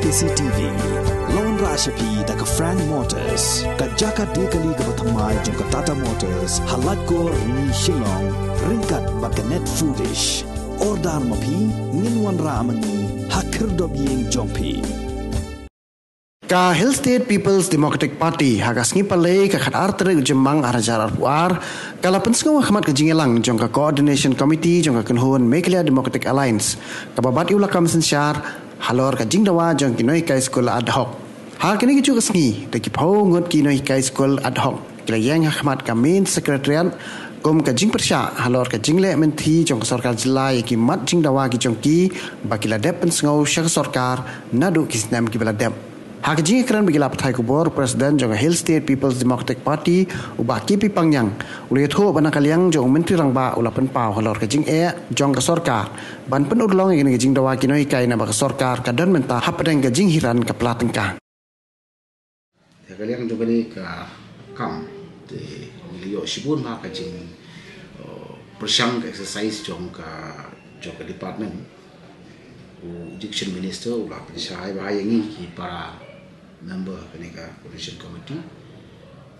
KCTV Lawan Rashapi daga Frank Motors Kajaka dekali ke Batamai jangka Tata Motors Halat ko ni Shillong Ringkat baka Net Foodish Ordar mapi Nginwan Ramani Hakir dobyeng jongpi Ka Hill State People's Democratic Party hagas ngipalay ka khatar jemang arajar arpuar kala pensngo khmat ka jingelang jong ka Coordination Committee jong ka Kunhun Meghalaya Democratic Alliance kababat ulakam sensyar halor ka jingdawa jong kinoi kai school ad hoc hal kini kicu kasngi de kipau ngot kinoi kai school ad hoc klayang khmat ka main secretariat kom ka jing persya halor ka jingle menti jong ka sarkar jila ki mat jingdawa ki jong ki bakila dep pensngo syak sarkar nadu kisnam ki bala dep Hak jing kran bagi lapat kubor Presiden jong Hill State People's Democratic Party ubah kipi pangyang ulihat ho bana kaliang jong menteri rangba ulapan pau halor ka jing jong ka sorkar ban pen udlong ngin jing dawa kinoi kai na ba ka sorkar kadon menta hapadeng ka jing hiran ka platengka kaliang jong ni ka kam de liyo sibun ma ka jing persyang ka exercise jong ka department Education Minister ulah pensai bahaya ni ki para member kenika Coordination Committee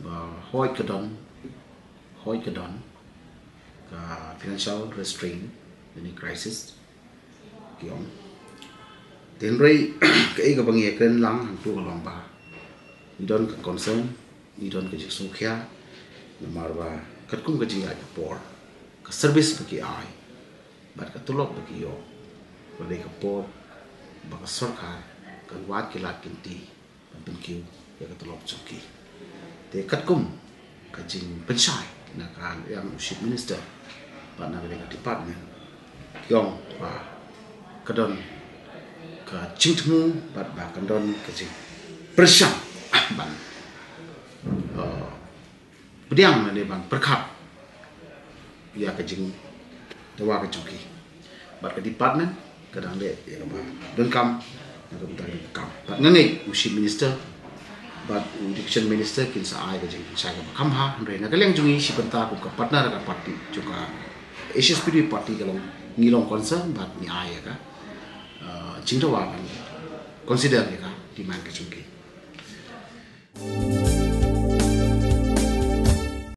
ba hoi kedon ka financial restraint ini crisis kiong tenrei ke ga bangi kren lang hang tu long ba idon ka concern idon ka jiksu khia marwa katkum ka jinga por ka service bagi ai bat ka tulok bagi yo balai ka por baka sarkar ka wat kilat kinti penkiu ya ka tulok choki te katkum ka jing pensai na ka yang chief minister ba na ka department yong ba kadon ka jingtmu ba kadon ka jing persang ban bediang na ban perkap ya ka jing dawa ka choki ba ka department kadang le ya ba don kam na ka buta kam ba ngangai chief minister but education minister kin sa ai ka jing sa ka kam ha re na kaleng jungi si penta ku ka partner ka party juga HSPD party kalong ngilong concern but ni ai ka jing dawa kan consider ka di man ka chungki